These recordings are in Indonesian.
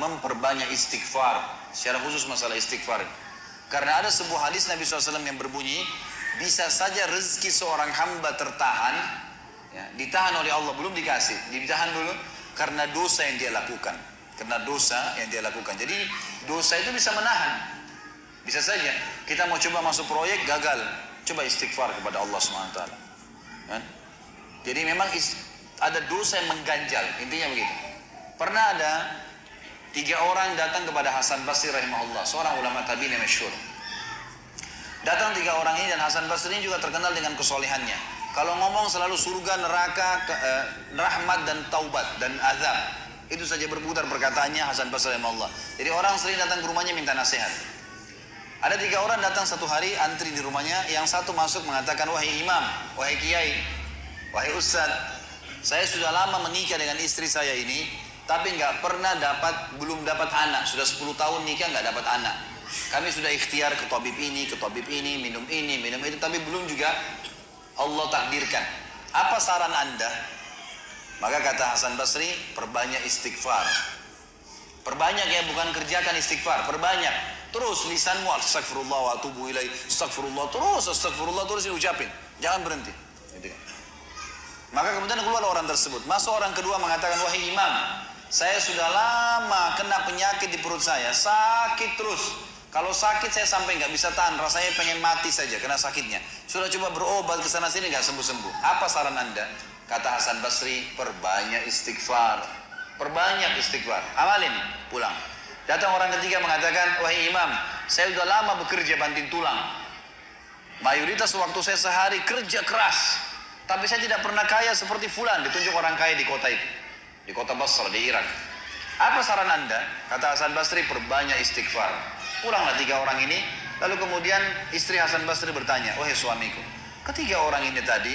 memperbanyak istighfar. Secara khusus masalah istighfar. Karena ada sebuah hadis Nabi SAW yang berbunyi, bisa saja rezeki seorang hamba tertahan, ya, ditahan oleh Allah, belum dikasih, ditahan dulu karena dosa yang dia lakukan. Karena dosa yang dia lakukan. Jadi dosa itu bisa menahan. Bisa saja kita mau coba masuk proyek gagal, coba istighfar kepada Allah SWT. Kan? Jadi memang ada dosa yang mengganjal, intinya begitu. Pernah ada 3 orang datang kepada Hasan Basri rahimahullah, seorang ulama tabi'in yang masyhur. Datang 3 orang ini, dan Hasan Basri ini juga terkenal dengan kesolehannya. Kalau ngomong selalu surga, neraka, rahmat dan taubat dan azab. Itu saja berputar perkataannya Hasan Basri rahimahullah. Jadi orang sering datang ke rumahnya minta nasihat. Ada 3 orang datang satu hari antri di rumahnya. Yang satu masuk mengatakan, wahai imam, wahai kiai, wahai ustaz, saya sudah lama menikah dengan istri saya ini, tapi belum dapat anak. Sudah 10 tahun nikah nggak dapat anak. Kami sudah ikhtiar ke tabib ini, minum itu, tapi belum juga Allah takdirkan. Apa saran anda? Maka kata Hasan Basri, perbanyak istighfar. Perbanyak ya, bukan kerjakan istighfar, perbanyak. Terus lisanmu astagfirullah wa atubu ilaih, astagfirullah terus diucapin, jangan berhenti. Gitu kan. Maka kemudian keluar orang tersebut. Masuk orang kedua mengatakan, wahai imam, saya sudah lama kena penyakit di perut saya, sakit terus. Kalau sakit saya sampai nggak bisa tahan, rasanya pengen mati saja kena sakitnya. Sudah coba berobat ke sana sini nggak sembuh-sembuh. Apa saran anda? Kata Hasan Basri, perbanyak istighfar. Perbanyak istighfar. Amalin, pulang. Datang orang ketiga mengatakan, wahai imam, saya sudah lama bekerja banting tulang. Mayoritas waktu saya sehari kerja keras, tapi saya tidak pernah kaya seperti fulan. Ditunjuk orang kaya di kota itu, di kota Basra, di Irak. Apa saran anda? Kata Hasan Basri, perbanyak istighfar. Pulanglah 3 orang ini. Lalu kemudian istri Hasan Basri bertanya, wahai suamiku, ketiga orang ini tadi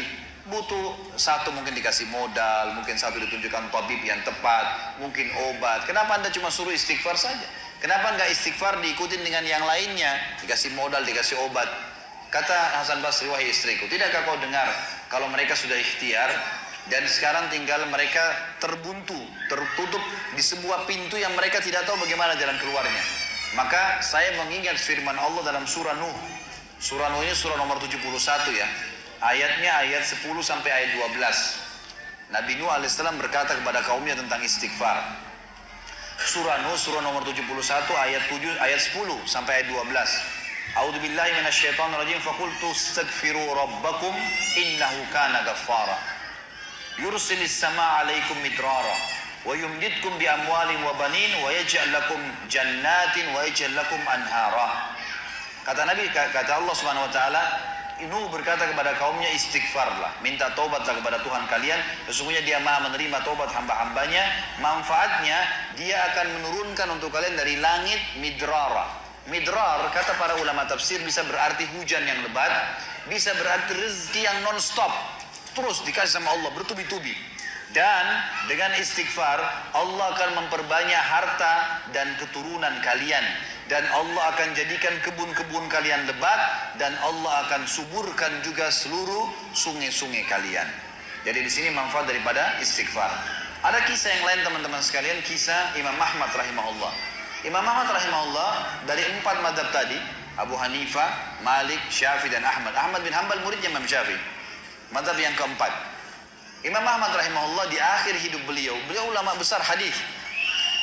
butuh, satu mungkin dikasih modal, mungkin satu ditunjukkan tabib yang tepat, mungkin obat. Kenapa anda cuma suruh istighfar saja? Kenapa enggak istighfar diikutin dengan yang lainnya? Dikasih modal, dikasih obat. Kata Hasan Basri, wahai istriku, tidakkah kau dengar kalau mereka sudah ikhtiar dan sekarang tinggal mereka terbuntu, tertutup di sebuah pintu yang mereka tidak tahu bagaimana jalan keluarnya. Maka saya mengingat firman Allah dalam surah Nuh. Surah Nuh ini surah nomor 71 ya. Ayatnya ayat 10 sampai ayat 12. Nabi Nuh alaihissalam berkata kepada kaumnya tentang istighfar. Surah Nuh surah nomor 71 ayat 10 sampai ayat 12. A'udzubillahi minasyaitonir rajim, faqultu astaghfiru rabbakum innahu kana ghaffara. Yursilis samaa'a 'alaikum midrara wa yumdidkum bi amwalin wa banin wa yaj'al lakum jannatin wa yaj'al lakum anhara. Kata Nabi, kata Allah Subhanahu wa taala, Nuh berkata kepada kaumnya, istighfarlah, minta taubatlah kepada Tuhan kalian, sesungguhnya dia maha menerima taubat hamba-hambanya. Manfaatnya, dia akan menurunkan untuk kalian dari langit midrara. Midrar, kata para ulama tafsir, bisa berarti hujan yang lebat, bisa berarti rezeki yang non-stop, terus dikasih sama Allah bertubi-tubi. Dan dengan istighfar, Allah akan memperbanyak harta dan keturunan kalian. Dan Allah akan jadikan kebun-kebun kalian lebat. Dan Allah akan suburkan juga seluruh sungai-sungai kalian. Jadi di sini manfaat daripada istighfar. Ada kisah yang lain teman-teman sekalian, kisah Imam Ahmad rahimahullah. Imam Ahmad rahimahullah dari 4 mazhab tadi, Abu Hanifah, Malik, Syafi'i dan Ahmad. Ahmad bin Hanbal muridnya Imam Syafi'i. Mazhab yang keempat. Imam Ahmad rahimahullah di akhir hidup beliau ulama besar hadis.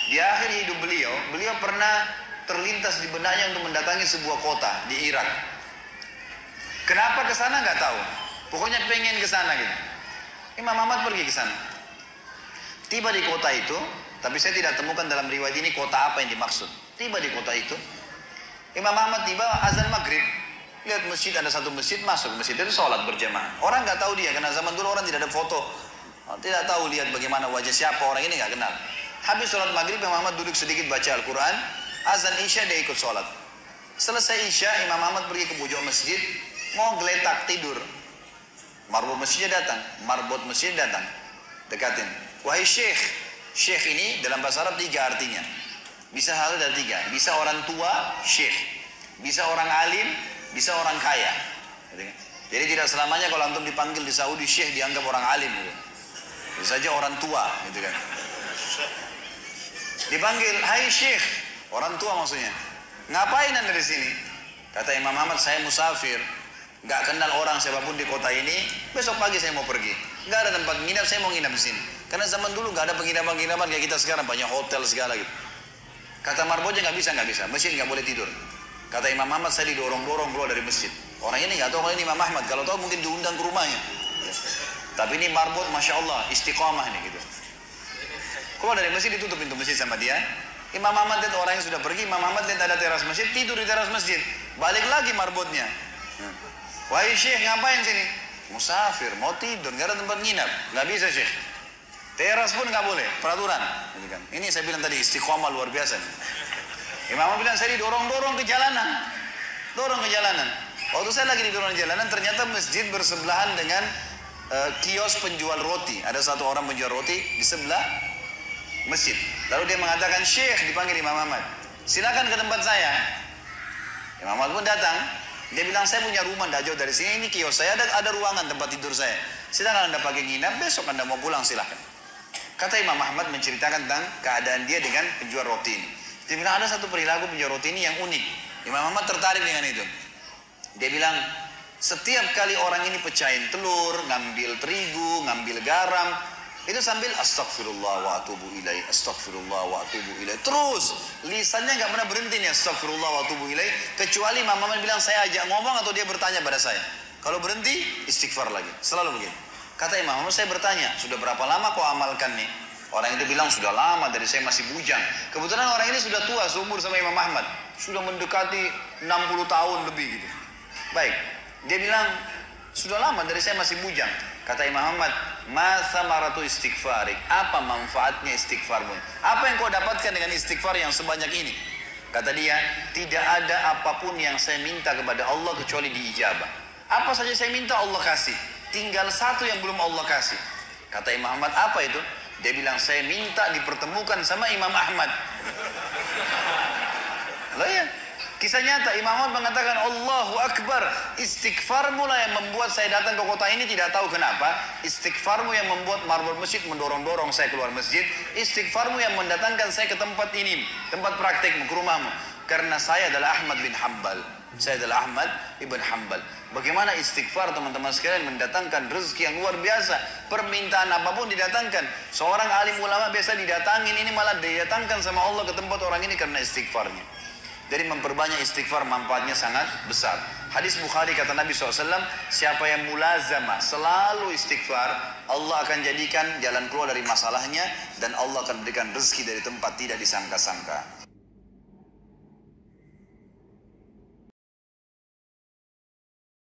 Di akhir hidup beliau pernah terlintas di benaknya untuk mendatangi sebuah kota di Irak. Kenapa ke sana nggak tahu. Pokoknya pengen ke sana gitu. Imam Ahmad pergi ke sana. Tiba di kota itu, tapi saya tidak temukan dalam riwayat ini kota apa yang dimaksud. Tiba di kota itu, Imam Ahmad tiba azan maghrib. Lihat masjid, ada satu masjid, masuk masjid itu sholat berjamaah. Orang nggak tahu dia, karena zaman dulu orang tidak ada foto, tidak tahu lihat bagaimana wajah siapa orang ini, nggak kenal. Habis sholat maghrib, Imam Ahmad duduk sedikit baca Al-Quran. Azan Isya dia ikut sholat. Selesai Isya, Imam Ahmad pergi ke pojok masjid, mau geletak tidur. Marbot masjidnya datang, dekatin. Wahai Syekh, Syekh ini dalam bahasa Arab 3 artinya. Bisa hal dari 3. Bisa orang tua, Syekh. Bisa orang alim, bisa orang kaya. Jadi tidak selamanya kalau antum dipanggil di Saudi Syekh dianggap orang alim gitu. Bisa saja orang tua gitu kan. Dipanggil, hai Syekh, orang tua maksudnya. Ngapain anda di sini? Kata Imam Ahmad, saya musafir, nggak kenal orang siapapun di kota ini. Besok pagi saya mau pergi, nggak ada tempat nginap, saya mau nginap di sini. Karena zaman dulu nggak ada penginapan-penginapan kayak kita sekarang, banyak hotel segala gitu. Kata marbotnya nggak bisa, masjid nggak boleh tidur. Kata Imam Ahmad, saya didorong-dorong keluar dari masjid. Orang ini nggak tahu kalau ini Imam Ahmad, kalau tahu mungkin diundang ke rumahnya. Tapi ini marbot, masya Allah, istiqomah nih gitu. Keluar dari masjid, ditutup pintu masjid sama dia. Imam Ahmad lihat orang yang sudah pergi, Imam Ahmad lihat ada teras masjid, tidur di teras masjid. Balik lagi marbotnya. Wahai Syekh, ngapain sini? Musafir, mau tidur, nggak ada tempat nginap. Nggak bisa Syekh. Teras pun nggak boleh, peraturan. Ini saya bilang tadi istiqomah luar biasa nih. Imam Ahmad bilang, saya didorong-dorong ke jalanan. Dorong ke jalanan. Waktu saya lagi didorong ke jalanan, ternyata masjid bersebelahan dengan kios penjual roti. Ada satu orang penjual roti di sebelah masjid. Lalu dia mengatakan, Syekh, dipanggil Imam Ahmad, silakan ke tempat saya. Imam Ahmad pun datang. Dia bilang, saya punya rumah tidak jauh dari sini, ini kios saya, ada ruangan tempat tidur saya. Silakan anda pakai nginap, besok anda mau pulang silakan. Kata Imam Ahmad menceritakan tentang keadaan dia dengan penjual roti ini. Dia bilang, ada satu perilaku penjual roti ini yang unik. Imam Ahmad tertarik dengan itu. Dia bilang, setiap kali orang ini pecahin telur, ngambil terigu, ngambil garam, itu sambil astagfirullah wa atubu ilaih, astagfirullah wa atubu ilaih. Terus lisannya nggak pernah berhenti nih, astagfirullah wa atubu ilaih, kecuali Imam Ahmad bilang saya ajak ngomong atau dia bertanya pada saya. Kalau berhenti, istighfar lagi. Selalu begitu. Kata Imam Ahmad, saya bertanya, sudah berapa lama kau amalkan nih? Orang itu bilang, sudah lama, dari saya masih bujang. Kebetulan orang ini sudah tua, seumur sama Imam Ahmad. Sudah mendekati 60 tahun lebih gitu. Baik, dia bilang, sudah lama, dari saya masih bujang. Kata Imam Ahmad, ma thamaratu istighfarik, apa manfaatnya istighfarmu? Apa yang kau dapatkan dengan istighfar yang sebanyak ini? Kata dia, tidak ada apapun yang saya minta kepada Allah kecuali diijabah. Apa saja saya minta Allah kasih, tinggal satu yang belum Allah kasih. Kata Imam Ahmad, apa itu? Dia bilang, saya minta dipertemukan sama Imam Ahmad. Loh ya, kisah nyata. Imam Ahmad mengatakan, Allahu Akbar, istighfarmu lah yang membuat saya datang ke kota ini, tidak tahu kenapa. Istighfarmu yang membuat marbot masjid mendorong-dorong saya keluar masjid. Istighfarmu yang mendatangkan saya ke tempat ini, tempat praktekmu, ke rumahmu. Karena saya adalah Ahmad bin Hanbal. Saya adalah Ahmad ibn Hanbal. Bagaimana istighfar teman-teman sekalian mendatangkan rezeki yang luar biasa. Permintaan apapun didatangkan. Seorang alim ulama biasa didatangin, ini malah didatangkan sama Allah ke tempat orang ini karena istighfarnya. Jadi memperbanyak istighfar manfaatnya sangat besar. Hadis Bukhari kata Nabi SAW, siapa yang mulazamah selalu istighfar, Allah akan jadikan jalan keluar dari masalahnya dan Allah akan berikan rezeki dari tempat tidak disangka-sangka.